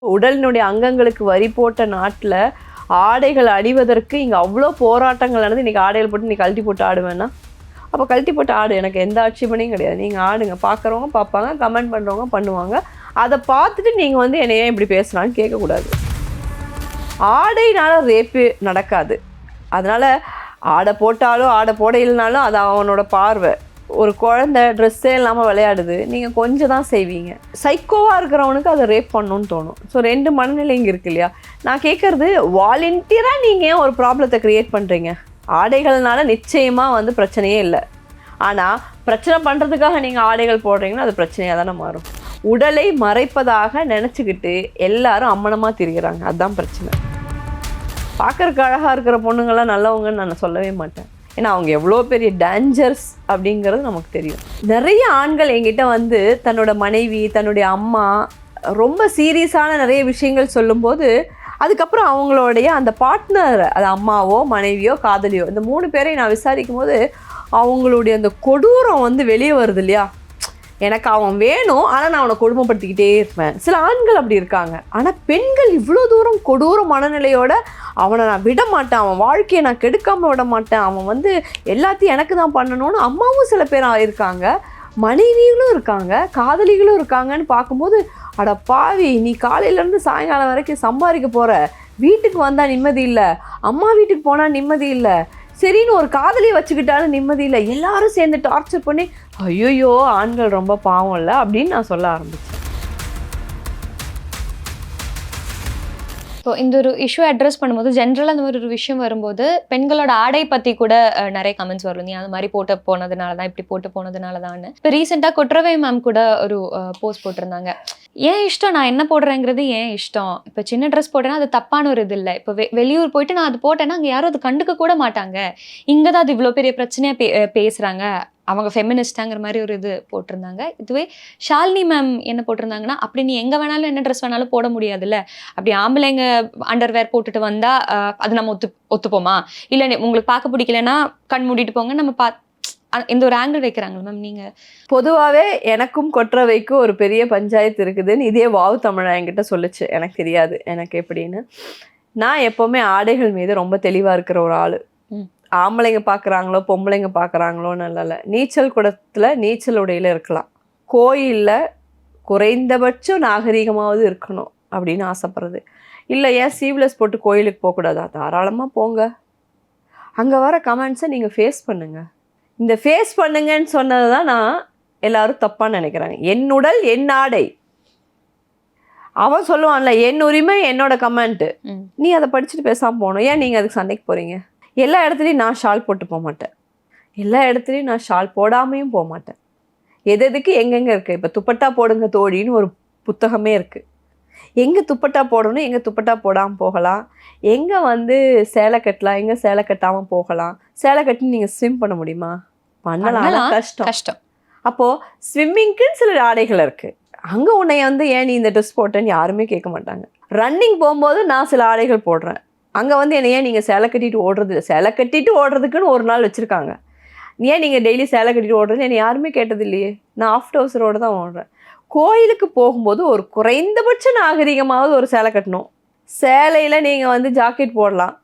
உடலினுடைய அங்கங்களுக்கு வரி போட்ட நாட்டில் ஆடைகள் அணிவதற்கு இங்கே அவ்வளோ போராட்டங்கள் நடந்து இன்றைக்கி ஆடைகள் போட்டு நீ கழட்டி போட்டு ஆடுவேன்னா அப்போ கழட்டி போட்டு ஆடு, எனக்கு எந்த ஆட்சேபனையும் கிடையாது. நீங்கள் ஆடுங்க, பார்க்குறவங்க பார்ப்பாங்க, கமெண்ட் பண்ணுறவங்க பண்ணுவாங்க. அதை பார்த்துட்டு நீங்கள் வந்து என்னையே இப்படி பேசுகிறான்னு கேட்கக்கூடாது. ஆடையினால ரேப்பு நடக்காது. அதனால் ஆடை போட்டாலும் ஆடை போட இல்லைனாலும் அது அவனோட பார்வை. ஒரு குழந்தை ட்ரெஸ்ஸே இல்லாமல் விளையாடுது, நீங்கள் கொஞ்சம் தான் செய்வீங்க. சைக்கோவாக இருக்கிறவனுக்கு அதை ரேப் பண்ணணும்னு தோணும். ஸோ 2 மனநிலை இங்கே இருக்கு இல்லையா? நான் கேட்குறது, வாலண்டியராக நீங்கள் ஏன் ஒரு ப்ராப்ளத்தை க்ரியேட் பண்ணுறீங்க? ஆடைகள்னால நிச்சயமாக வந்து பிரச்சனையே இல்லை. ஆனால் பிரச்சனை பண்ணுறதுக்காக நீங்கள் ஆடைகள் போடுறீங்கன்னா அது பிரச்சனையாக தானே மாறும். உடலை மறைப்பதாக நினச்சிக்கிட்டு எல்லாரும் அம்மனமாக திரிகிறாங்க, அதுதான் பிரச்சனை. பார்க்குறக்கு அழகாக இருக்கிற பொண்ணுங்கள்லாம் நல்லவங்கன்னு நான் சொல்லவே மாட்டேன். ஏன்னா அவங்க எவ்வளோ பெரிய டேஞ்சர்ஸ் அப்படிங்கிறது நமக்கு தெரியும். நிறைய ஆண்கள் என்கிட்ட வந்து தன்னோட மனைவி, தன்னுடைய அம்மா ரொம்ப சீரியஸான நிறைய விஷயங்கள் சொல்லும்போது அதுக்கப்புறம் அவங்களுடைய அந்த பார்ட்னர், அது அம்மாவோ மனைவியோ காதலியோ, இந்த 3 பேரையும் நான் விசாரிக்கும் போது அவங்களுடைய அந்த கொடூரம் வந்து வெளியே வருது இல்லையா? எனக்கு அவன் வேணும், ஆனால் நான் அவனை கொடுமைப்படுத்திக்கிட்டே இருப்பேன். சில ஆண்கள் அப்படி இருக்காங்க. ஆனால் பெண்கள் இவ்வளோ தூரம் கொடூர மனநிலையோட அவனை நான் விட மாட்டேன், அவன் வாழ்க்கையை நான் கெடுக்காமல் விட மாட்டேன், அவன் வந்து எல்லாத்தையும் எனக்கு தான் பண்ணணும்னு அம்மாவும் சில பேர் இருக்காங்க, மனைவிகளும் இருக்காங்க, காதலிகளும் இருக்காங்கன்னு பார்க்கும்போது, அட பாவி, நீ காலையிலேருந்து சாயங்காலம் வரைக்கும் சம்பாதிக்க போகிற, வீட்டுக்கு வந்தால் நிம்மதி இல்லை, அம்மா வீட்டுக்கு போனால் நிம்மதி இல்லை, சரின்னு ஒரு காதலியை வச்சுக்கிட்டாலும் நிம்மதி இல்லை, எல்லாரும் சேர்ந்து டார்ச்சர் பண்ணி, ஐயோயோ ஆண்கள் ரொம்ப பாவம் இல்லை அப்படின்னு நான் சொல்ல ஆரம்பித்தேன். ஸோ இந்த ஒரு இஷ்யூ அட்ரஸ் பண்ணும்போது ஜென்ரலாக அந்த மாதிரி ஒரு விஷயம் வரும்போது பெண்களோட ஆடை பற்றி கூட நிறைய கமெண்ட்ஸ் வரும். நீ அந்த மாதிரி போட்டு போனதுனால தான், இப்படி போட்டு போனதுனால தான். இப்போ ரீசெண்டாக கொற்றவை மேம் கூட ஒரு போஸ்ட் போட்டிருந்தாங்க. ஏன் இஷ்டம், நான் என்ன போடுறேங்கிறது ஏன் இஷ்டம். இப்போ சின்ன ட்ரெஸ் போட்டேன்னா அது தப்பான ஒரு இது இல்லை. இப்போ வெளியூர் போயிட்டு நான் அது போட்டேன்னா அங்கே யாரும் அது கண்டுக்க கூட மாட்டாங்க. இங்கே தான் அது இவ்வளோ பெரிய பிரச்சனையாக பேசுகிறாங்க, அவங்க ஃபெமினிஸ்டாங்கிற மாதிரி ஒரு இது போட்டிருந்தாங்க. இதுவே ஷாலினி மேம் என்ன போட்டிருந்தாங்கன்னா, அப்படி நீ எங்கே வேணாலும் என்ன ட்ரெஸ் வேணாலும் போட முடியாதுல்ல, அப்படி ஆம்பளைங்க அண்டர்வேர் போட்டுட்டு வந்தால் அது நம்ம ஒத்துப்போமா, இல்லை உங்களுக்கு பார்க்க பிடிக்கலன்னா கண் மூடிட்டு போங்க, நம்ம இந்த ஒரு ஆங்கிள் வைக்கிறாங்களா மேம்? நீங்கள் பொதுவாகவே எனக்கும் கொற்றவைக்கும் ஒரு பெரிய பஞ்சாயத்து இருக்குதுன்னு இதே வாவு தமிழா என்கிட்ட சொல்லிச்சு. எனக்கு தெரியாது எனக்கு எப்படின்னு. நான் எப்போவுமே ஆடைகள் மீது ரொம்ப தெளிவாக இருக்கிற ஒரு ஆள். ஆம்பளைங்க பார்க்குறாங்களோ பொம்பளைங்க பார்க்குறாங்களோன்னு இல்லை. நீச்சல் குளத்தில் நீச்சல் உடையில் இருக்கலாம், கோயிலில் குறைந்தபட்சம் நாகரீகமாவது இருக்கணும் அப்படின்னு ஆசைப்படுறது. இல்லை ஏன் சீவ்லெஸ் போட்டு கோயிலுக்கு போகக்கூடாதா? தாராளமாக போங்க. அங்கே வர கமெண்ட்ஸை நீங்கள் ஃபேஸ் பண்ணுங்கள். இந்த ஃபேஸ் பண்ணுங்கன்னு சொன்னது தான் நான் எல்லோரும் தப்பான்னு நினைக்கிறாங்க. என் உடல் என் ஆடை, அவன் சொல்லுவான்ல என் உரிமை என்னோட கமெண்ட்டு, நீ அதை படிச்சுட்டு பேசாமல் போகணும். ஏன் நீங்கள் அதுக்கு சண்டைக்கு போகிறீங்க? எல்லா இடத்துலையும் நான் ஷால் போட்டு போக மாட்டேன், எல்லா இடத்துலையும் நான் ஷால் போடாமையும் போக மாட்டேன். எதுக்கு எங்கெங்கே இருக்குது. இப்போ துப்பட்டா போடுங்க தோழின்னு ஒரு புத்தகமே இருக்குது. எங்கே துப்பட்டா போடணும், எங்கே துப்பட்டா போடாமல் போகலாம், எங்கே வந்து சேலை கட்டலாம், எங்கே சேலை கட்டாமல் போகலாம். சேலை கட்டி நீங்கள் ஸ்விம் பண்ண முடியுமா? பண்ணலாம், கஷ்டம். அப்போது ஸ்விம்மிங்க்குன்னு சில ஆடைகள் இருக்குது. அங்கே உன்னை வந்து ஏன் நீ இந்த ட்ரெஸ் போட்டேன்னு யாருமே கேட்க மாட்டாங்க. ரன்னிங் போகும்போது நான் சில ஆடைகள் போடுறேன், அங்கே வந்து என்னை ஏன் நீங்கள் சேலை கட்டிட்டு ஓடுறது இல்லை. சேலை கட்டிட்டு ஓடுறதுக்குன்னு ஒரு நாள் வச்சுருக்காங்க. ஏன் நீங்கள் டெய்லி சேலை கட்டிட்டு ஓடுறது என்னை யாருமே கேட்டது இல்லையே. நான் ஆஃப் டவுசரோடு தான் ஓடுறேன். கோயிலுக்கு போகும்போது ஒரு குறைந்தபட்ச நாகரிகமாவது ஒரு சேலை கட்டணும். சேலையில் நீங்கள் வந்து ஜாக்கெட் போடலாம்,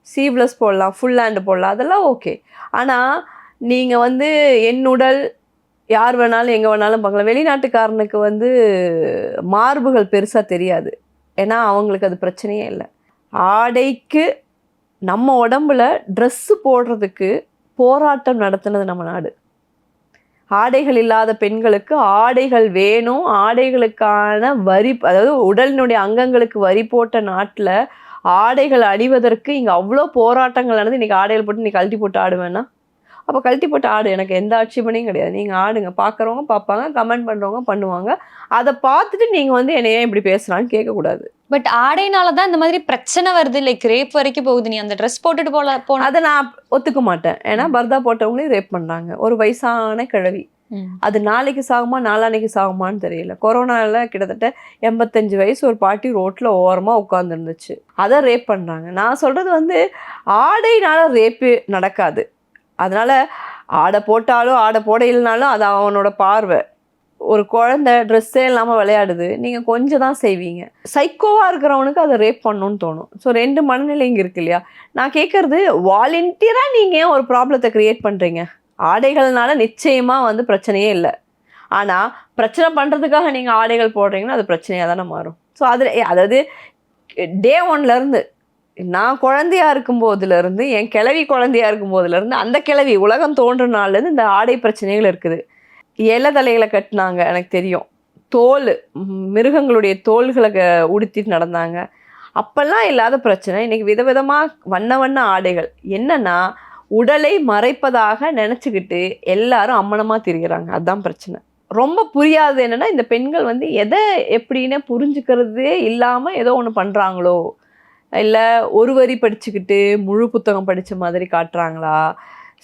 சீவ்லெஸ் போடலாம், ஃபுல் ஹேண்டு போடலாம், அதெல்லாம் ஓகே. ஆனால் நீங்கள் வந்து என் உடல் யார் வேணாலும் எங்கே வேணாலும் பார்க்கலாம். வெளிநாட்டுக்காரனுக்கு வந்து மார்புகள் பெருசாக தெரியாது, ஏன்னா அவங்களுக்கு அது பிரச்சனையே இல்லை. ஆடைக்கு நம்ம உடம்புல ட்ரெஸ்ஸு போடுறதுக்கு போராட்டம் நடத்துனது நம்ம நாடு. ஆடைகள் இல்லாத பெண்களுக்கு ஆடைகள் வேணும், ஆடைகளுக்கான வரி, அதாவது உடலினுடைய அங்கங்களுக்கு வரி போட்ட நாட்டில் ஆடைகள் அணிவதற்கு இங்கே அவ்வளோ போராட்டங்கள் நடந்து இன்றைக்கி ஆடைகள் போட்டு நீ கழட்டி போட்டு ஆடுவேன்னா அப்போ கழட்டி போட்டு ஆடு, எனக்கு எந்த ஆட்சேபனையும் கிடையாது. நீங்கள் ஆடுங்க, பார்க்குறவங்க பார்ப்பாங்க, கமெண்ட் பண்ணுறவங்க பண்ணுவாங்க. அதை பார்த்துட்டு நீங்கள் வந்து என்னை ஏன் இப்படி பேசுகிறான்னு கேட்கக்கூடாது. பட் ஆடைனால தான் இந்த மாதிரி பிரச்சனை வருது, லைக் ரேப் வரைக்கும் போகுது. நீ அந்த ட்ரெஸ் போட்டுட்டு போன அதை நான் ஒத்துக்க மாட்டேன். ஏன்னா பர்தா போட்டவங்களையும் ரேப் பண்ணுறாங்க. ஒரு வயசான கிழவி, அது நாளைக்கு சாகுமா நாளான்னைக்கு சாகுமான்னு தெரியல. கொரோனாவில் கிட்டத்தட்ட 85 வயசு ஒரு பாட்டி ரோட்டில் ஓரமாக உட்காந்துருந்துச்சு, அதை ரேப் பண்ணுறாங்க. நான் சொல்கிறது வந்து ஆடைனால ரேப்பு நடக்காது. அதனால் ஆடை போட்டாலும் ஆடை போட இல்லைனாலும் அது அவனோட பார்வை. ஒரு குழந்தை ட்ரெஸ்ஸே இல்லாமல் விளையாடுது, நீங்கள் கொஞ்சம் தான் செய்வீங்க. சைக்கோவாக இருக்கிறவனுக்கு அதை ரேப் பண்ணணும்னு தோணும். ஸோ 2 மனநிலை இங்கே இருக்கு இல்லையா? நான் கேட்குறது, வாலண்டியராக நீங்கள் ஏன் ஒரு ப்ராப்ளத்தை க்ரியேட் பண்ணுறீங்க? ஆடைகள்னால நிச்சயமாக வந்து பிரச்சனையே இல்லை. ஆனால் பிரச்சனை பண்ணுறதுக்காக நீங்கள் ஆடைகள் போடுறீங்கன்னா அது பிரச்சனையாக தானே மாறும். ஸோ அதில் அதாவது டே 1லேருந்து நான் குழந்தையா இருக்கும்போதுலேருந்து, என் கிழவி குழந்தையா இருக்கும்போதுலேருந்து, அந்த கிழவி உலகம் தோன்ற நாள்லேருந்து இந்த ஆடை பிரச்சனைகள் இருக்குது. இலை தலைகளை கட்டினாங்க, எனக்கு தெரியும். தோல், மிருகங்களுடைய தோள்களை உடுத்திட்டு நடந்தாங்க. அப்பெல்லாம் இல்லாத பிரச்சனை இன்னைக்கு விதவிதமாக வண்ண வண்ண ஆடைகள். என்னன்னா உடலை மறைப்பதாக நினச்சிக்கிட்டு எல்லாரும் அம்மனமாக திரிகிறாங்க. அதுதான் பிரச்சனை. ரொம்ப புரியாது என்னன்னா, இந்த பெண்கள் வந்து எதை எப்படின்னு புரிஞ்சுக்கிறதே இல்லாமல் ஏதோ ஒன்று பண்ணுறாங்களோ, இல்லை ஒரு வரி படிச்சுக்கிட்டு முழு புத்தகம் படித்த மாதிரி காட்டுறாங்களா,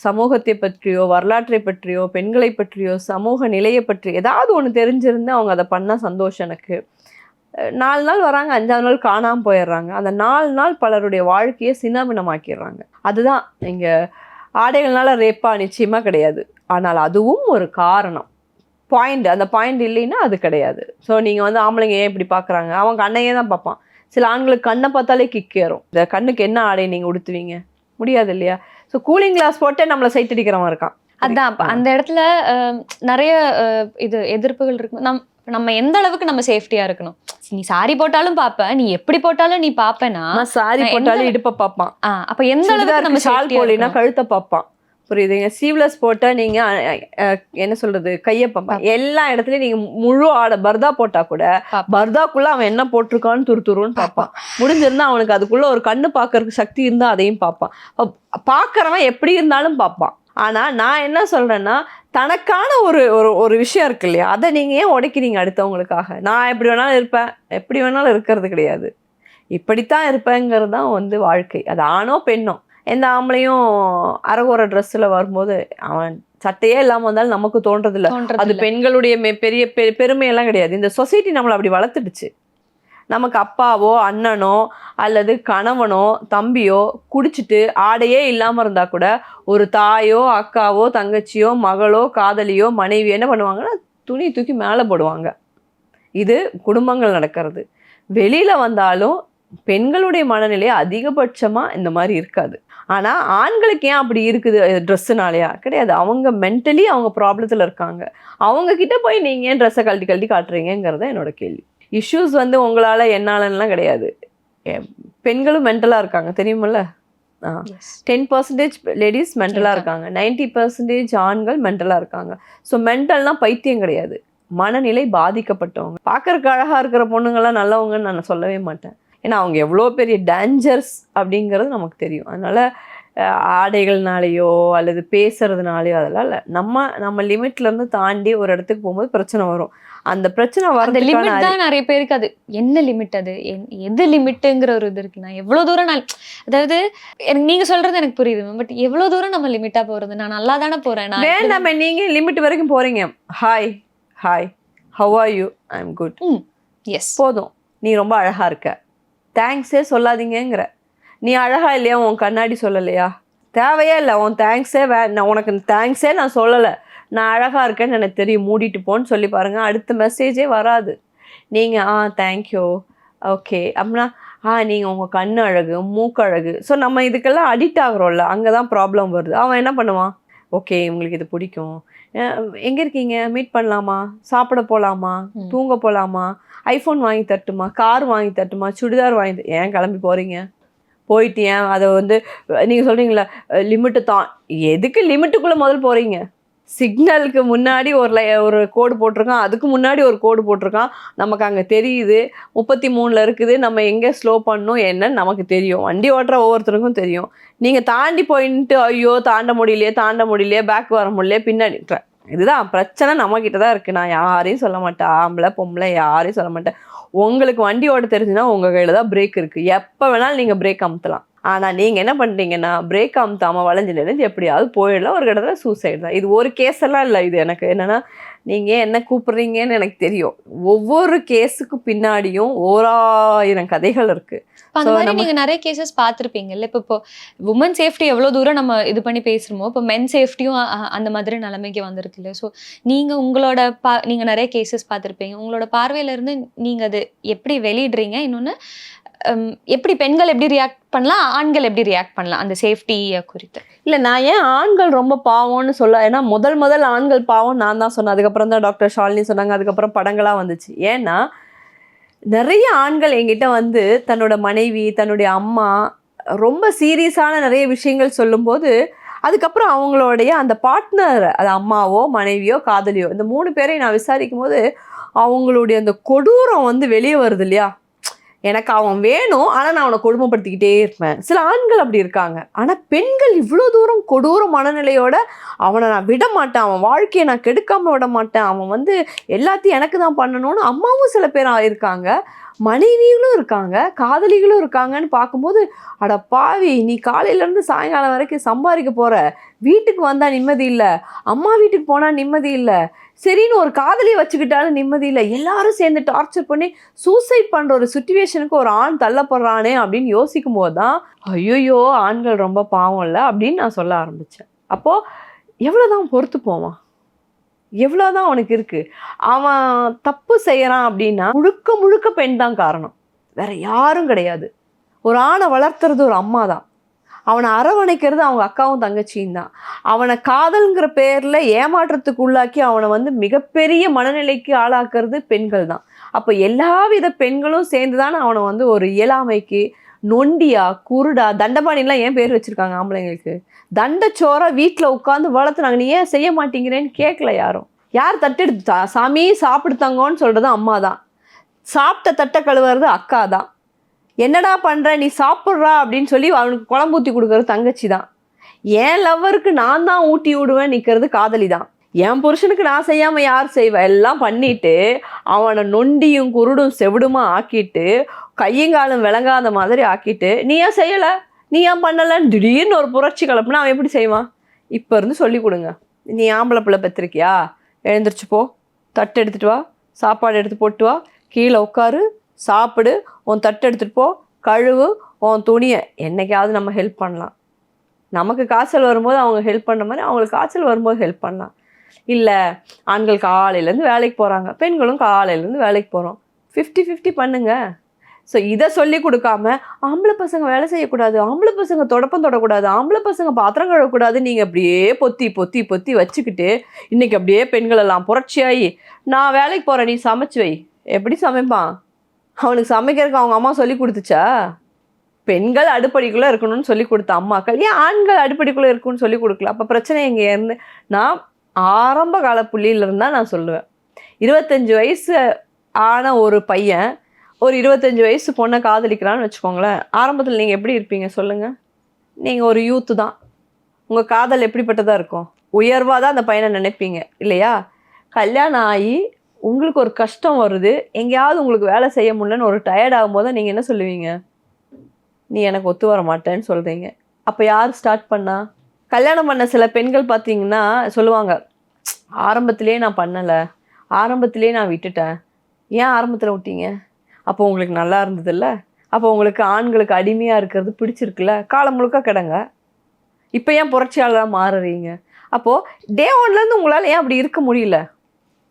சமூகத்தை பற்றியோ வரலாற்றை பற்றியோ பெண்களை பற்றியோ சமூக நிலையை பற்றி ஏதாவது ஒன்று தெரிஞ்சிருந்து அவங்க அதை பண்ணால் சந்தோஷம் எனக்கு. 4 நாள் வராங்க, 5ஆவது நாள் காணாமல் போயிடுறாங்க. அந்த 4 நாள் பலருடைய வாழ்க்கையை சின்னாபின்னமாக்கிடுறாங்க. அதுதான் இங்கே ஆடைகள்னால ரேப்பா நிச்சயமாக கிடையாது. ஆனால் அதுவும் ஒரு காரணம். பாயிண்ட், அந்த பாயிண்ட் இல்லைன்னா அது கிடையாது. ஸோ நீங்கள் வந்து ஆம்பளைங்க ஏன் இப்படி பார்க்குறாங்க, அவன் கண்ணையே தான் பார்ப்பான். சில ஆண்களுக்கு கண்ணை பார்த்தாலே கிக் ஏறும். இந்த கண்ணுக்கு என்ன ஆடை நீங்கள் உடுத்துவீங்க? முடியாது இல்லையா? ஸோ கூலிங் கிளாஸ் போட்டே நம்மளை சைட் அடிக்கிறவன் இருக்கான். அதான் அந்த இடத்துல நிறைய இது எதிர்ப்புகள் இருக்கு. நம்ம எந்த அளவுக்கு நம்ம சேஃப்டியா இருக்கணும்? நீ சாரி போட்டாலும் பாப்ப, நீ எப்படி போட்டாலும் நீ பாப்பனா, சாரி போட்டாலும் இடுப்பை பார்ப்பான். அப்ப எந்த அளவுக்கு நம்ம ஷால் போடலினா கழுத்தை பார்ப்பான். புரியுதுங்க? சீவ்லெஸ் போட்டா நீங்க என்ன சொல்றது, கையை பார்ப்பான். எல்லா இடத்துலயும் நீங்க முழு ஆடை பர்தா போட்டா கூட பர்தாக்குள்ள அவன் என்ன போட்டிருக்கான்னு துருத்துருன்னு பார்ப்பான். முடிஞ்சிருந்தா அவனுக்கு அதுக்குள்ள ஒரு கண்ணு பார்க்கறதுக்கு சக்தி இருந்தா அதையும் பார்ப்பான். பார்க்கறவன் எப்படி இருந்தாலும் பார்ப்பான். ஆனா நான் என்ன சொல்றேன்னா, தனக்கான ஒரு ஒரு விஷயம் இருக்கு இல்லையா, அதை நீங்க ஏன் உடைக்கிறீங்க அடுத்தவங்களுக்காக? நான் எப்படி வேணாலும் இருப்பேன், எப்படி வேணாலும் இருக்கிறது கிடையாது. இப்படித்தான் இருப்பேங்கிறது தான் வந்து வாழ்க்கை. அது ஆணோ பெண்ணோ, எந்த ஆம்பளையும் அரகுற ட்ரெஸ்ஸில் வரும்போது அவன் சட்டையே இல்லாமல் வந்தாலும் நமக்கு தோன்றதில்லை. அது பெண்களுடைய பெரிய பெருமையெல்லாம் கிடையாது. இந்த சொசைட்டி நம்மளை அப்படி வளர்த்துடுச்சு. நமக்கு அப்பாவோ அண்ணனோ அல்லது கணவனோ தம்பியோ குடிச்சிட்டு ஆடையே இல்லாமல் இருந்தால் கூட ஒரு தாயோ அக்காவோ தங்கச்சியோ மகளோ காதலியோ மனைவி என்ன பண்ணுவாங்கன்னா துணி தூக்கி மேலே போடுவாங்க. இது குடும்பங்கள் நடக்கிறது. வெளியில் வந்தாலும் பெண்களுடைய மனநிலை அதிகபட்சமாக இந்த மாதிரி இருக்காது. ஆனால் ஆண்களுக்கு ஏன் அப்படி இருக்குது? ட்ரெஸ்ஸுனாலையா? கிடையாது. அவங்க மென்டலி அவங்க ப்ராப்ளத்தில் இருக்காங்க. அவங்கக்கிட்ட போய் நீங்கள் ஏன் ட்ரெஸ்ஸை கழட்டி காட்டுறீங்கிறத என்னோட கேள்வி. இஷ்யூஸ் வந்து உங்களால் என்னாலலாம் கிடையாது. பெண்களும் மென்டலாக இருக்காங்க, தெரியுமில்ல? 10% லேடிஸ் மென்டலாக இருக்காங்க, 90% ஆண்கள் மென்டலாக இருக்காங்க. ஸோ மென்டல்னால் பைத்தியம் கிடையாது, மனநிலை பாதிக்கப்பட்டவங்க. பார்க்கறக்கு அழகாக இருக்கிற பொண்ணுங்கள்லாம் நல்லவங்கன்னு நான் சொல்லவே மாட்டேன். ஏன்னா அவங்க எவ்வளோ பெரிய டேஞ்சர்ஸ் அப்படிங்கிறது நமக்கு தெரியும். அதனால் ஆடைகள்னாலேயோ அல்லது பேசுறதுனாலையோ அதெல்லாம் இல்லை. நம்ம லிமிட்லேருந்து தாண்டி ஒரு இடத்துக்கு போகும்போது பிரச்சனை வரும். அந்த பிரச்சனை வர லிமிட் தான் நிறைய பேருக்கு. அது என்ன லிமிட், அது எது லிமிட்டுங்கிற ஒரு இது இருக்குண்ணா. எவ்வளோ தூரம் நான், அதாவது எனக்கு நீங்கள் சொல்கிறது எனக்கு புரியுது, பட் எவ்வளோ தூரம் நம்ம லிமிட்டாக போகிறது? நான் நல்லா தானே போகிறேன். நம்ம நீங்கள் லிமிட் வரைக்கும் போகிறீங்க. Hi how are you, I am good, yes போதும். நீ ரொம்ப அழகாக இருக்க, தேங்க்ஸே சொல்லாதீங்கிற. நீ அழகா இல்லையா, உன் கண்ணாடி சொல்லலையா, தேவையே இல்லை உன் தேங்க்ஸே. நான் உனக்கு தேங்க்ஸே நான் சொல்லலை, நான் அழகாக இருக்கேன்னு எனக்கு தெரியும், மூடிட்டு போன்னு சொல்லி பாருங்கள், அடுத்த மெசேஜே வராது. நீங்கள் தேங்க்யூ ஓகே அப்படின்னா நீங்கள் உங்கள் கண்ணு அழகு மூக்கு அழகு. ஸோ நம்ம இதுக்கெல்லாம் அடிக்ட் ஆகுறோம்ல, அங்கே தான் ப்ராப்ளம் வருது. அவன் என்ன பண்ணுவான், ஓகே உங்களுக்கு இது பிடிக்கும், எங்கே இருக்கீங்க, மீட் பண்ணலாமா, சாப்பிட போகலாமா, தூங்க போகலாமா, ஐஃபோன் வாங்கி தட்டுமா, கார் வாங்கி தட்டுமா, சுடிதார் வாங்கி ஏன் கிளம்பி போகிறீங்க, போயிட்டு ஏன் அதை வந்து நீங்கள் சொல்கிறீங்களா லிமிட்டு தான், எதுக்கு லிமிட்டுக்குள்ளே முதல் போகிறீங்க? சிக்னலுக்கு முன்னாடி ஒரு கோடு போட்டிருக்கான், அதுக்கு முன்னாடி ஒரு கோடு போட்டிருக்கான், நமக்கு அங்கே தெரியுது 33 இருக்குது, நம்ம எங்கே ஸ்லோ பண்ணணும் என்னன்னு நமக்கு தெரியும். வண்டி ஓட்டுற ஒவ்வொருத்தருக்கும் தெரியும். நீங்கள் தாண்டி போயின்ட்டு ஐயோ தாண்ட முடியலையே பேக் வர முடியலையே பின்னாடி. இதுதான் பிரச்சனை, நம்மக்கிட்ட தான் இருக்குது. நான் யாரையும் சொல்ல மாட்டேன், ஆம்பளை பொம்பளை யாரையும் சொல்ல மாட்டேன். உங்களுக்கு வண்டி ஓட்ட தெரிஞ்சுன்னா உங்கள் கையில் தான் பிரேக் இருக்குது, எப்போ வேணாலும் நீங்கள் பிரேக் அமுத்தலாம். ஆனால் நீங்கள் என்ன பண்ணுறீங்கன்னா பிரேக் அமுத்தாமல் வளைஞ்சு எப்படியாவது போயிடலாம், ஒரு இடத்துல சூசைட் தான். இது ஒரு கேஸ் எல்லாம் இல்லை. இது எனக்கு என்னென்னா நீங்க என்ன கூப்பிடுறீங்கன்னு எனக்கு தெரியும். ஒவ்வொரு கேஸுக்கு பின்னாடியும் 1000 கதைகள் இருக்கு. அந்த மாதிரி நீங்க நிறைய கேசஸ் பார்த்திருப்பீங்கல்ல. இப்போ உமன் சேஃப்டி எவ்வளவு தூரம் நம்ம இது பண்ணி பேசுறோமோ, இப்போ மென் சேஃப்டியும் அந்த மாதிரி நிலைமைக்கு வந்திருக்கு இல்ல. ஸோ நீங்க உங்களோட நீங்க நிறைய கேசஸ் பார்த்திருப்பீங்க. உங்களோட பார்வையில இருந்து நீங்க அது எப்படி வெளியிடுறீங்க? இன்னொன்னு எப்படி பெண்கள் எப்படி ரியாக்ட் பண்ணலாம், ஆண்கள் எப்படி ரியாக்ட் பண்ணலாம் அந்த சேஃப்டி குறித்து? இல்லை, நான் ஏன் ஆண்கள் ரொம்ப பாவம்னு சொல்ல, ஏன்னா முதல் ஆண்கள் பாவம் நான் தான் சொன்னேன். அதுக்கப்புறம் தான் டாக்டர் ஷாலினி சொன்னாங்க. அதுக்கப்புறம் படங்களாக வந்துச்சு. ஏன்னா நிறைய ஆண்கள் என்கிட்ட வந்து தன்னோட மனைவி, தன்னுடைய அம்மா ரொம்ப சீரியஸான நிறைய விஷயங்கள் சொல்லும்போது, அதுக்கப்புறம் அவங்களுடைய அந்த பார்ட்னர், அது அம்மாவோ மனைவியோ காதலியோ, இந்த 3 பேரையும் நான் விசாரிக்கும் போது அவங்களுடைய அந்த கொடூரம் வந்து வெளியே வருது இல்லையா. எனக்கு அவன் வேணும், ஆனால் நான் அவனை கொடுமைப்படுத்திக்கிட்டே இருப்பேன். சில ஆண்கள் அப்படி இருக்காங்க. ஆனால் பெண்கள் இவ்வளோ தூரம் கொடூர மனநிலையோட அவனை நான் விட மாட்டேன், அவன் வாழ்க்கையை நான் கெடுக்காமல் விட மாட்டேன், அவன் வந்து எல்லாத்தையும் எனக்கு தான் பண்ணணும்னு அம்மாவும் சில பேர் இருக்காங்க, மனைவிகளும் இருக்காங்க, காதலிகளும் இருக்காங்கன்னு பார்க்கும்போது, அட பாவி, நீ காலையிலேருந்து சாயங்காலம் வரைக்கும் சம்பாதிக்க போகிற, வீட்டுக்கு வந்தால் நிம்மதி இல்லை, அம்மா வீட்டுக்கு போனால் நிம்மதி இல்லை, சரின்னு ஒரு காதலியை வச்சுக்கிட்டாலும் நிம்மதி இல்லை, எல்லாரும் சேர்ந்து டார்ச்சர் பண்ணி சூசைட் பண்ணுற ஒரு சுச்சுவேஷனுக்கு ஒரு ஆண் தள்ளப்படுறானே அப்படின்னு யோசிக்கும் போது தான் ஐயோயோ ஆண்கள் ரொம்ப பாவம் இல்லை அப்படின்னு நான் சொல்ல ஆரம்பித்தேன். அப்போது எவ்வளோதான் பொறுத்து போவான், எவ்வளோதான் அவனுக்கு இருக்குது. அவன் தப்பு செய்கிறான் அப்படின்னா முழுக்க பெண் தான் காரணம், வேற யாரும் கிடையாது. ஒரு ஆணை வளர்த்துறது ஒரு அம்மா தான், அவனை அரவணைக்கிறது அவங்க அக்காவும் தங்கச்சியும் தான். அவனை காதல்ங்கிற பேரில் ஏமாற்றத்துக்கு உள்ளாக்கி அவனை வந்து மிகப்பெரிய மனநிலைக்கு ஆளாக்குறது பெண்கள் தான். அப்போ எல்லாவித பெண்களும் சேர்ந்து தானே அவனை வந்து ஒரு இயலாமைக்கு, நொண்டியா, குருடா, தண்டபாணிலாம் ஏன் பேர் வச்சுருக்காங்க ஆம்பளைங்களுக்கு. தண்டச்சோரை வீட்டில் உட்காந்து வளர்த்துனாங்க, நீ ஏன் செய்ய மாட்டேங்கிறேன்னு கேட்கல யாரும். யார் தட்டெடுத்தா, சாமி சாப்பிடுத்தாங்கன்னு சொல்கிறது அம்மா தான், சாப்பிட்ட தட்டை கழுவுறது அக்கா தான், என்னடா பண்ணுற நீ சாப்பிட்றா அப்படின்னு சொல்லி அவனுக்கு குழம்பு ஊற்றி கொடுக்கறது தங்கச்சி தான், என் லவ்வருக்கு நான் தான் ஊட்டி விடுவேன் நிற்கிறது காதலி தான், என் புருஷனுக்கு நான் செய்யாமல் யார் செய்வேன், எல்லாம் பண்ணிட்டு அவனை நொண்டியும் குருடும் செவிடுமா ஆக்கிட்டு கையங்காலம் விளங்காத மாதிரி ஆக்கிட்டு நீ ஏன் செய்யலை, நீ ஏன் பண்ணலைன்னு திடீர்னு ஒரு புரட்சி கிளப்புனா அவன் எப்படி செய்வான்? இப்போ இருந்து சொல்லி கொடுங்க. நீ ஆம்பளை பிள்ளை பெற்றிருக்கியா, எழுந்திரிச்சு போ, தட்டு எடுத்துகிட்டு வா, சாப்பாடு எடுத்து போட்டு வா, கீழே உட்காரு, சாப்பிடு, உன் தட்டு எடுத்துகிட்டு போ, கழுவு, உன் துணியை. என்னைக்காவது நம்ம ஹெல்ப் பண்ணலாம், நமக்கு காய்ச்சல் வரும்போது அவங்க ஹெல்ப் பண்ண மாதிரி அவங்களுக்கு காய்ச்சல் வரும்போது ஹெல்ப் பண்ணலாம். இல்லை, ஆண்கள் காலையிலேருந்து வேலைக்கு போகிறாங்க, பெண்களும் காலையிலேருந்து வேலைக்கு போகிறோம், 50-50 பண்ணுங்க. ஸோ இதை சொல்லி கொடுக்காம ஆம்பளை பசங்க வேலை செய்யக்கூடாது, ஆம்பளை பசங்க தொடப்பம் தொடக்கூடாது, ஆம்பளை பசங்க பாத்திரம் கழுவக்கூடாது, நீங்கள் அப்படியே பொத்தி வச்சுக்கிட்டு இன்றைக்கி அப்படியே பெண்கள் எல்லாம் புரட்சியாகி நான் வேலைக்கு போகிறேன் நீ சமைச்சு வை. எப்படி சமைப்பான்? அவனுக்கு சமைக்கிறதுக்கு அவங்க அம்மா சொல்லி கொடுத்துச்சா? பெண்கள் அடுப்படிக்குள்ளே இருக்கணும்னு சொல்லி கொடுத்த அம்மாக்கள் ஏன் ஆண்கள் அடுப்படிக்குள்ளே இருக்குன்னு சொல்லி கொடுக்கல? அப்போ பிரச்சனை எங்கே இருந்து? நான் ஆரம்ப கால புள்ளியிலிருந்து தான் நான் சொல்லுவேன். 25 வயசு ஆன ஒரு பையன் ஒரு 25 வயசு பொண்ணை காதலிக்கிறான்னு வச்சுக்கோங்களேன், ஆரம்பத்தில் நீங்கள் எப்படி இருப்பீங்க சொல்லுங்கள்? நீங்கள் ஒரு யூத்து தான், உங்கள் காதல் எப்படிப்பட்டதாக இருக்கும்? உயர்வாக தான் அந்த பையனை நினைப்பீங்க இல்லையா? கல்யாணம் ஆகி உங்களுக்கு ஒரு கஷ்டம் வருது, எங்கேயாவது உங்களுக்கு வேலை செய்ய முடியலன்னு ஒரு டயர்ட் ஆகும்போது நீங்கள் என்ன சொல்லுவீங்க? நீ எனக்கு ஒத்து வர மாட்டேன்னு சொல்கிறீங்க. அப்போ யார் ஸ்டார்ட் பண்ணா? கல்யாணம் பண்ண சில பெண்கள் பார்த்தீங்கன்னா சொல்லுவாங்க, ஆரம்பத்திலே நான் பண்ணலை, ஆரம்பத்திலே நான் விட்டுட்டேன். ஏன் ஆரம்பத்தில் விட்டீங்க? அப்போ உங்களுக்கு நல்லா இருந்ததில்ல, அப்போ உங்களுக்கு ஆண்களுக்கு அடிமையாக இருக்கிறது பிடிச்சிருக்குல்ல, காலம் முழுக்க கிடங்க. இப்போ ஏன் புரட்சியாளராக மாறுறீங்க? அப்போது டே ஒன்லேருந்து உங்களால் ஏன் அப்படி இருக்க முடியல?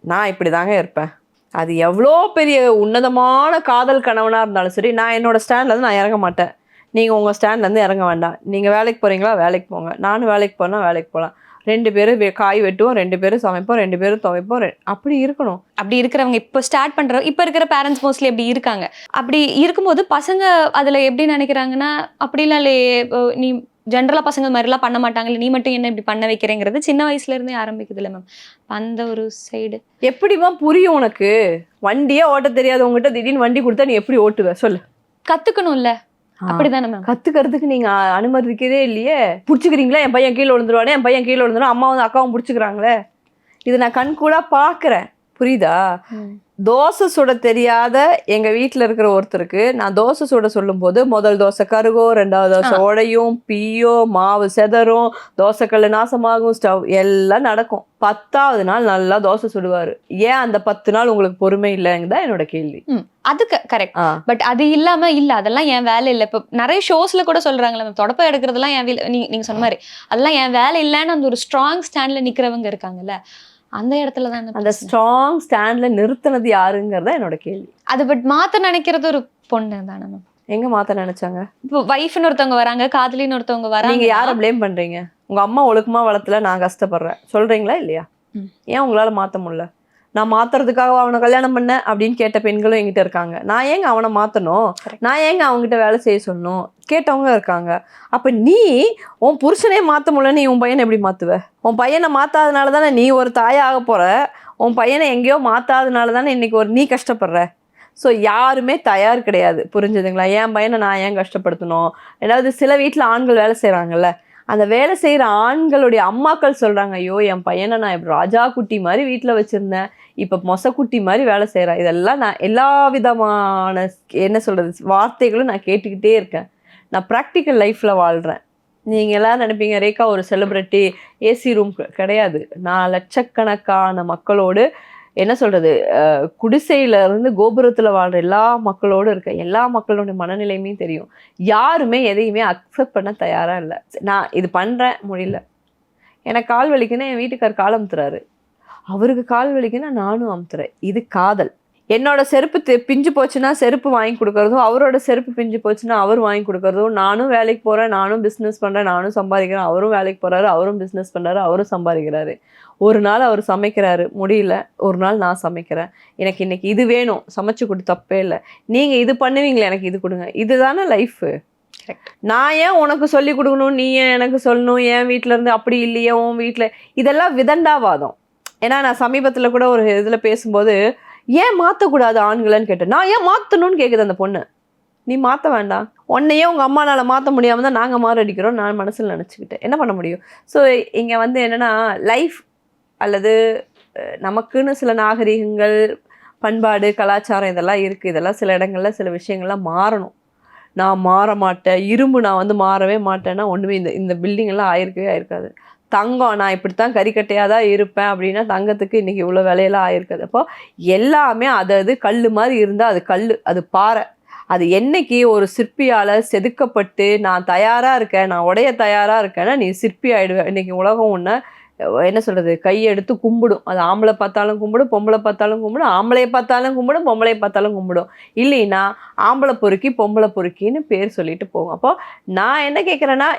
நான் இப்படி தாங்க இருப்பேன், அது எவ்வளோ பெரிய உன்னதமான காதல் கணவனாக இருந்தாலும் சரி, நான் என்னோடய ஸ்டாண்ட்லேருந்து நான் இறங்க மாட்டேன், நீங்கள் உங்கள் ஸ்டாண்ட்லேருந்து இறங்க வேண்டாம். நீங்கள் வேலைக்கு போகிறீங்களா வேலைக்கு போங்க, நானும் வேலைக்கு போனால் வேலைக்கு போகலாம், 2 பேரும் காய் வெட்டுவோம், 2 பேரும் சமைப்போம், 2 பேரும் துவைப்போம், அப்படி இருக்கணும். அப்படி இருக்கிறவங்க இப்போ ஸ்டார்ட் பண்ணுறவங்க, இப்போ இருக்கிற பேரண்ட்ஸ் மோஸ்ட்லி அப்படி இருக்காங்க. அப்படி இருக்கும்போது பசங்க அதில் எப்படி நினைக்கிறாங்கன்னா, அப்படிலாம் இல்லையே, நீ ஜென்ரலாக பசங்க மாதிரிலாம் பண்ண மாட்டாங்கல்ல, நீ மட்டும் என்ன இப்படி பண்ண வைக்கிறேங்கிறது சின்ன வயசுலேருந்தே ஆரம்பிக்குது இல்லை மேம்? அந்த ஒரு சைடு எப்படிமா புரியும் உனக்கு? வண்டியே ஓட்ட தெரியாதவங்ககிட்ட திடீர்னு வண்டி கொடுத்தா நீ எப்படி ஓட்டுவ சொல்லு? கற்றுக்கணும்ல, அப்படிதானே மேம்? கற்றுக்கிறதுக்கு நீங்கள் அனுமதிக்கிறதே இல்லையே. பிடிச்சிக்கிறீங்களா, என் பையன் கீழே விழுந்துருவானே, என் பையன் கீழே விழுந்துடும், அம்மா வந்து அக்காவும் பிடிச்சிக்கிறாங்களே, இது நான் கண்கூடாக பார்க்குறேன், புரியுதா? தோசை சுட தெரியாத எங்க வீட்டுல இருக்கிற ஒருத்தருக்கு நான் தோசை சுட சொல்லும் போது முதல் தோசை கருகும், 2வது தோசை உடையும், பீயும், மாவு செதறும், தோசைக்கல்லு நாசமாகும், ஸ்டவ் எல்லாம் நடக்கும். 10வது நாள் நல்லா தோசை சுடுவாரு. ஏன் அந்த 10 நாள் உங்களுக்கு பொறுமை இல்லைங்கதான் என்னோட கேள்வி. அதுக்கு கரெக்ட். பட் அது இல்லாம இல்ல அதெல்லாம் என் வேலை இல்ல. இப்ப நிறைய ஷோஸ்ல கூட சொல்றாங்களே தொடப்ப எடுக்கிறதெல்லாம் என் வேலை, நீங்க சொன்ன மாதிரி அதெல்லாம் என் வேலை இல்லைன்னு அந்த ஒரு ஸ்ட்ராங் ஸ்டாண்ட்ல நிக்கிறவங்க இருக்காங்கல்ல, அந்த இடத்துல தான் அந்த ஸ்ட்ராங் ஸ்டாண்ட்ல நிறுத்தினது யாருங்கிறத என்னோட கேள்வி. அது பட் மாத்த நினைக்கிறது ஒரு பொண்ணு தானே. எங்க மாத்த நினைச்சாங்க? இப்போ வைஃப்னு ஒருத்தவங்க வராங்க, காதலின்னு ஒருத்தவங்க வராங்க. நீங்க யாரை ப்ளேம் பண்றீங்க? உங்க அம்மா ஒழுக்கமா வளர்த்துல நான் கஷ்டப்படுறேன் சொல்றீங்களா இல்லையா? ஏன் உங்களால மாத்த முடியல? நான் மாத்துறதுக்காக அவனை கல்யாணம் பண்ண அப்படின்னு கேட்ட பெண்களும் என்கிட்ட இருக்காங்க. நான் ஏங்க அவனை மாத்தணும்? நான் ஏங்க அவங்ககிட்ட வேலை செய்ய சொல்லணும் கேட்டவங்க இருக்காங்க. அப்ப நீ உன் புருஷனே மாத்த முடியல, நீ உன் பையனை எப்படி மாத்துவ? உன் பையனை மாத்தாதனால தானே நீ ஒரு தாயாக போற. உன் பையனை எங்கேயோ மாத்தாதனால தானே இன்னைக்கு நீ கஷ்டப்படுற. ஸோ யாருமே தயார் கிடையாது, புரிஞ்சுதுங்களா? என் பையனை நான் ஏன் கஷ்டப்படுத்தணும்? ஏதாவது சில வீட்டில் ஆண்கள் வேலை செய்கிறாங்கல்ல, அந்த வேலை செய்கிற ஆண்களுடைய அம்மாக்கள் சொல்கிறாங்க, ஐயோ என் பையனை நான் இப்படி ராஜா குட்டி மாதிரி வீட்டில் வச்சுருந்தேன், இப்போ மொசக்குட்டி மாதிரி வேலை செய்கிறேன். இதெல்லாம் நான் எல்லா விதமான என்ன சொல்கிறது வார்த்தைகளும் நான் கேட்டுக்கிட்டே இருக்கேன். நான் ப்ராக்டிக்கல் லைஃப்பில் வாழ்கிறேன். நீங்கள் எல்லாம் நினைப்பீங்க ரேகா ஒரு செலிப்ரிட்டி, ஏசி ரூம் கிடையாது. நான் லட்சக்கணக்கான மக்களோடு என்ன சொல்கிறது குடிசையிலேருந்து கோபுரத்தில் வாழ்கிற எல்லா மக்களோடு இருக்க எல்லா மக்களோட மனநிலையுமே தெரியும். யாருமே எதையுமே அக்செப்ட் பண்ண தயாராக இல்லை. நான் இது பண்ணுறேன் முடியல, எனக்கு கால் வலிக்குன்னா என் வீட்டுக்கார் கால் அமுத்துறாரு, அவருக்கு கால் வலிக்குன்னா நானும் அமுத்துறேன். இது காதல். என்னோட செருப்பு பிஞ்சு போச்சுன்னா செருப்பு வாங்கி கொடுக்கறதும், அவரோட செருப்பு பிஞ்சு போச்சுன்னா அவர் வாங்கி கொடுக்கறதும், நானும் வேலைக்கு போகிறேன், நானும் பிஸ்னஸ் பண்ணுறேன், நானும் சம்பாதிக்கிறேன், அவரும் வேலைக்கு போகிறாரு, அவரும் பிஸ்னஸ் பண்ணுறாரு, அவரும் சம்பாதிக்கிறாரு. ஒரு நாள் அவர் சமைக்கிறாரு முடியல, ஒரு நாள் நான் சமைக்கிறேன், எனக்கு இன்னைக்கு இது வேணும், சமைச்சு கொடு, தப்பே இல்லை. நீங்கள் இது பண்ணுவீங்களே, எனக்கு இது கொடுங்க. இதுதானே லைஃபு. நான் ஏன் உனக்கு சொல்லி கொடுக்கணும், நீ ஏன் எனக்கு சொல்லணும், என் வீட்டில் இருந்து அப்படி இல்லையே உன் வீட்டில், இதெல்லாம் விதண்டாவாதம். ஏன்னா நான் சமீபத்தில் கூட ஒரு இதில் பேசும்போது ஏன் மாற்றக்கூடாது ஆண்கள்னு கேட்டேன். நான் ஏன் மாற்றணும்னு கேட்குது அந்த பொண்ணு. நீ மாற்ற வேண்டாம், உன்னையே உங்கள் அம்மானால் மாற்ற முடியாமல் தான் நாங்கள் மாறடிக்கிறோம் நான் மனசில் நினச்சிக்கிட்டேன். என்ன பண்ண முடியும்? ஸோ இங்கே வந்து என்னென்னா லைஃப் அல்லது நமக்குன்னு சில நாகரிகங்கள், பண்பாடு, கலாச்சாரம் இதெல்லாம் இருக்குது. இதெல்லாம் சில இடங்களில் சில விஷயங்கள்லாம் மாறணும். நான் மாற மாட்டேன், இரும்பு நான் வந்து மாறவே மாட்டேன்னா ஒன்றுமே இந்த பில்டிங்கெல்லாம் ஆயிருக்கவே ஆயிருக்காது. தங்கம் நான் இப்படித்தான் கறிக்கட்டையாக தான் இருப்பேன் அப்படின்னா தங்கத்துக்கு இன்றைக்கி இவ்வளோ விலையெல்லாம் ஆயிருக்காது. அப்போ எல்லாமே அது கல் மாதிரி இருந்தால் அது கல், அது பாறை. அது என்னைக்கு ஒரு சிற்பியால் செதுக்கப்பட்டு நான் தயாராக இருக்கேன், நான் உடைய தயாராக இருக்கேன்னா நீ சிற்பி ஆகிடுவேன். இன்றைக்கி உலகம் ஒன்று என்ன சொல்கிறது கையெடுத்து கும்பிடும். அது ஆம்பளை பார்த்தாலும் கும்பிடும், பொம்பளை பார்த்தாலும் கும்பிடும், ஆம்பளையை பார்த்தாலும் கும்பிடும், பொம்பளையை பார்த்தாலும் கும்பிடும். இல்லைன்னா ஆம்பளை பொறுக்கி பொம்பளை பொறுக்கின்னு பேர் சொல்லிட்டு போகும். அப்போ நான் என்ன கேட்குறேன்னா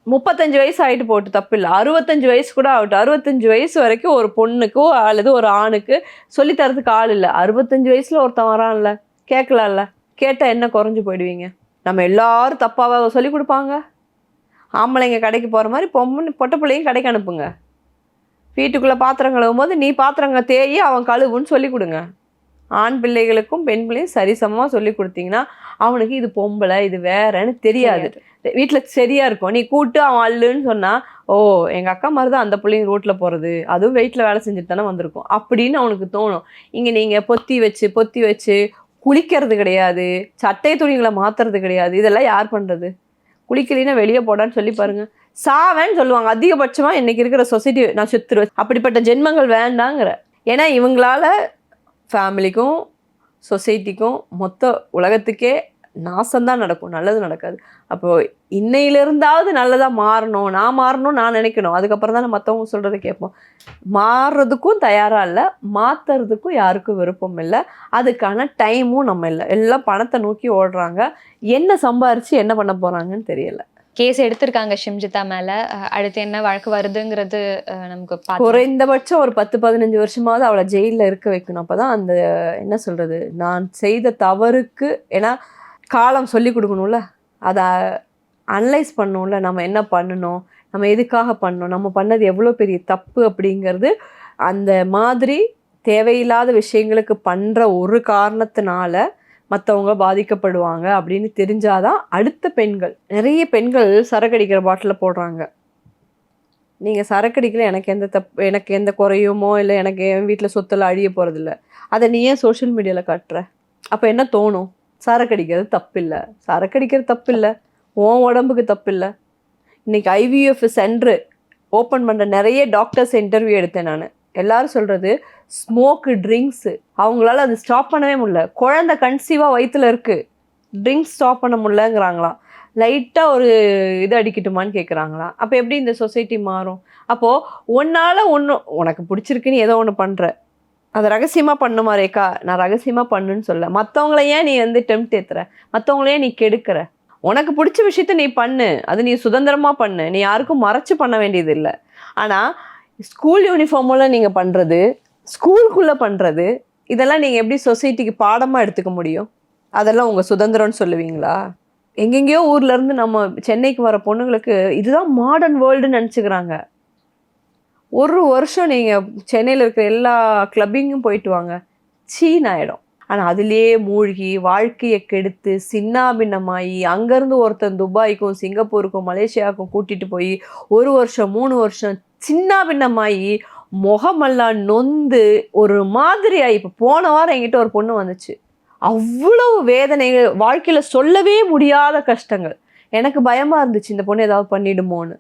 35 வயசு ஆகிட்டு போட்டு தப்பு இல்லை, 65 வயசு கூட ஆகட்டும். 65 வயசு வரைக்கும் ஒரு பொண்ணுக்கோ அல்லது ஒரு ஆணுக்கு சொல்லித்தரதுக்கு ஆள் இல்லை. 65 வயசில் ஒருத்தன் வரான்ல, கேட்கலாம்ல, கேட்டால் என்ன குறைஞ்சி போயிடுவீங்க? நம்ம எல்லாரும் தப்பாக சொல்லி கொடுப்பாங்க. ஆம்பளைங்க கடைக்கு போகிற மாதிரி பொட்டை பிள்ளையும் கடைக்கு அனுப்புங்க. வீட்டுக்குள்ளே பாத்திரம் கழுவும் போது நீ பாத்திரங்க தேயி அவன் கழுவுன்னு சொல்லி கொடுங்க. ஆண் பிள்ளைகளுக்கும் பெண் பிள்ளையும் சரிசமமாக சொல்லி கொடுத்தீங்கன்னா அவனுக்கு இது பொம்பளை இது வேறன்னு தெரியாது. வீட்டில் சரியாக இருக்கும். நீ கூட்டு அவன் அல்லுன்னு சொன்னால், ஓ எங்கள் அக்கா மாதிரி தான் அந்த பிள்ளைங்க ரோட்டில் போகிறது, அதுவும் வெயிட்டில் வேலை செஞ்சுட்டு தானே வந்திருக்கும் அப்படின்னு அவனுக்கு தோணும். இங்கே நீங்கள் பொத்தி வச்சு குளிக்கிறது கிடையாது, சட்டை துணிகளை மாற்றுறது கிடையாது. இதெல்லாம் யார் பண்ணுறது? குளிக்கலின்னா வெளியே போடான்னு சொல்லி பாருங்கள், சாவேன்னு சொல்லுவாங்க. அதிகபட்சமாக இன்றைக்கி இருக்கிற சொசைட்டி நான் செத்துருவேன். அப்படிப்பட்ட ஜென்மங்கள் வேண்டாங்கிற. ஏன்னா இவங்களால ஃபேமிலிக்கும் சொசைட்டிக்கும் மொத்த உலகத்துக்கே நாசம்தான் நடக்கும், நல்லது நடக்காது. அப்போது இன்னையிலிருந்தாவது நல்லதாக மாறணும், நான் மாறணும் நான் நினைக்கணும். அதுக்கப்புறம் தான் மற்றவங்க சொல்கிறத கேட்போம். மாறுறதுக்கும் தயாராக இல்லை, மாற்றுறதுக்கும் யாருக்கும் விருப்பம் இல்லை, அதுக்கான டைமும் நம்ம இல்லை. எல்லாம் பணத்தை நோக்கி ஓடுறாங்க. என்ன சம்பாரித்து என்ன பண்ண போகிறாங்கன்னு தெரியலை. கேஸ் எடுத்திருக்காங்க ஷிம்ஜிதா மேல, அடுத்து என்ன வழக்கு வருதுங்கிறது நமக்கு குறைந்தபட்சம் ஒரு 10-15 வருஷமாவது அவளை ஜெயிலில் இருக்க வைக்கணும். அப்போதான் அந்த என்ன சொல்கிறது நான் செய்த தவறுக்கு, ஏன்னா காலம் சொல்லி கொடுக்கணும்ல, அதை அனலைஸ் பண்ணணும்ல, நம்ம என்ன பண்ணணும், நம்ம எதுக்காக பண்ணணும், நம்ம பண்ணது எவ்வளோ பெரிய தப்பு அப்படிங்கிறது. அந்த மாதிரி தேவையில்லாத விஷயங்களுக்கு பண்ணுற ஒரு காரணத்தினால மற்றவங்க பாதிக்கப்படுவாங்க அப்படின்னு தெரிஞ்சாதான் அடுத்த பெண்கள், நிறைய பெண்கள் சரக்கு அடிக்கிற பாட்டில் போடுறாங்க. நீங்கள் சரக்கடிக்கல, எனக்கு எந்த குறையுமோ இல்லை எனக்கு என் வீட்டில் சொத்தெல்லாம் அழிய போகிறதில்ல, அதை நீ ஏன் சோஷியல் மீடியாவில் காட்டுற? அப்போ என்ன தோணும்? சரக்கடிக்கிறது தப்பில்லை, சரக்கடிக்கிறது தப்பில்லை, உன் உடம்புக்கு தப்பில்லை. இன்னைக்கு ஐவிஎஃப் சென்டர் ஓப்பன் பண்ணுற நிறைய டாக்டர்ஸ் இன்டர்வியூ எடுத்தேன் நான். எல்லாரும் சொல்கிறது ஸ்மோக்கு, ட்ரிங்க்ஸு, அவங்களால அது ஸ்டாப் பண்ணவே முடியல. குழந்தை கன்சீவாக வயிற்றுல இருக்குது, ட்ரிங்க்ஸ் ஸ்டாப் பண்ண முடியலங்கிறாங்களாம். லைட்டாக ஒரு இது அடிக்கட்டுமான்னு கேட்குறாங்களாம். அப்போ எப்படி இந்த சொசைட்டி மாறும்? அப்போது உனக்கு பிடிச்சிருக்குன்னு ஏதோ ஒன்று பண்ணுற, அதை ரகசியமாக பண்ணுமா ரேக்கா? நான் ரகசியமாக பண்ணுன்னு சொல்ல. மற்றவங்கள ஏன் நீ டெம்ப்ட் ஏற்றுற? மற்றவங்களையே நீ கெடுக்கிற? உனக்கு பிடிச்ச விஷயத்த நீ பண்ணு, அது நீ சுதந்திரமாக பண்ணு, நீ யாருக்கும் மறைச்சு பண்ண வேண்டியது இல்லை. ஆனால் ஸ்கூல் யூனிஃபார்மோட நீங்கள் பண்ணுறது, ஸ்கூலுக்குள்ளே பண்ணுறது, இதெல்லாம் நீங்கள் எப்படி சொசைட்டிக்கு பாடமாக எடுத்துக்க முடியும்? அதெல்லாம் உங்கள் சுதந்திரம்னு சொல்லுவீங்களா? எங்கெங்கேயோ ஊர்லேருந்து நம்ம சென்னைக்கு வர பொண்ணுங்களுக்கு இதுதான் மாடர்ன் வேர்ல்டுன்னு நினச்சிக்கிறாங்க. ஒரு வருஷம் நீங்கள் சென்னையில் இருக்கிற எல்லா கிளப்பிங்கும் போயிட்டு வாங்க, சீன் ஆகிடும். ஆனால் அதுலேயே மூழ்கி வாழ்க்கையை கெடுத்து சின்னாபின்னமாகி அங்கேருந்து ஒருத்தன் துபாய்க்கும் சிங்கப்பூருக்கும் மலேசியாவுக்கும் கூட்டிகிட்டு போய் 1 வருஷம் 3 வருஷம் சின்னாபின்னமாகி முகமெல்லாம் நொந்து ஒரு மாதிரியாகி. இப்போ போன வாரம் என்கிட்ட ஒரு பொண்ணு வந்துச்சு, அவ்வளவு வேதனைகள், வாழ்க்கையில் சொல்லவே முடியாத கஷ்டங்கள். எனக்கு பயமாக இருந்துச்சு இந்த பொண்ணு ஏதாவது பண்ணிடுமோன்னு.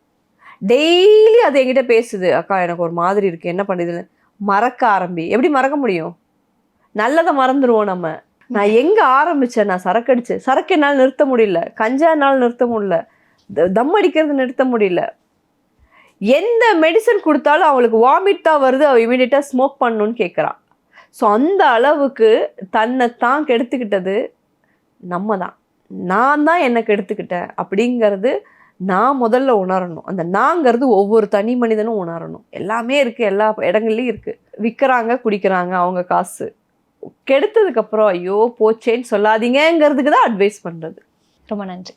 டெய்லி அது என்கிட்ட பேசுது, அக்கா எனக்கு ஒரு மாதிரி இருக்குது, என்ன பண்ணுதுன்னு. மறக்க ஆரம்பி. எப்படி மறக்க முடியும்? நல்லதை மறந்துடுவோம் நம்ம. நான் எங்கே ஆரம்பித்தேன்? நான் சரக்கு என்னால் நிறுத்த முடியல, கஞ்சா என்னால் நிறுத்த முடியல, தம் அடிக்கிறது நிறுத்த முடியல. எந்த மெடிசன் கொடுத்தாலும் அவளுக்கு வாமிட் தான் வருது, அவள் இமீடியட்டாக ஸ்மோக் பண்ணணுன்னு கேட்குறான். ஸோ அந்த அளவுக்கு தன்னை தான் கெடுத்துக்கிட்டது நம்ம தான். நான் தான் என்னை கெடுத்துக்கிட்டேன் அப்படிங்கிறது நான் முதல்ல உணரணும். அந்த நாங்கிறது ஒவ்வொரு தனி மனிதனும் உணரணும். எல்லாமே இருக்குது, எல்லா இடங்கள்லையும் இருக்குது. விற்கிறாங்க, குடிக்கிறாங்க, அவங்க காசு. கெடுத்ததுக்கப்புறம் ஐயோ போச்சேன்னு சொல்லாதீங்கிறதுக்கு தான் அட்வைஸ் பண்ணுறது. ரொம்ப நன்றி.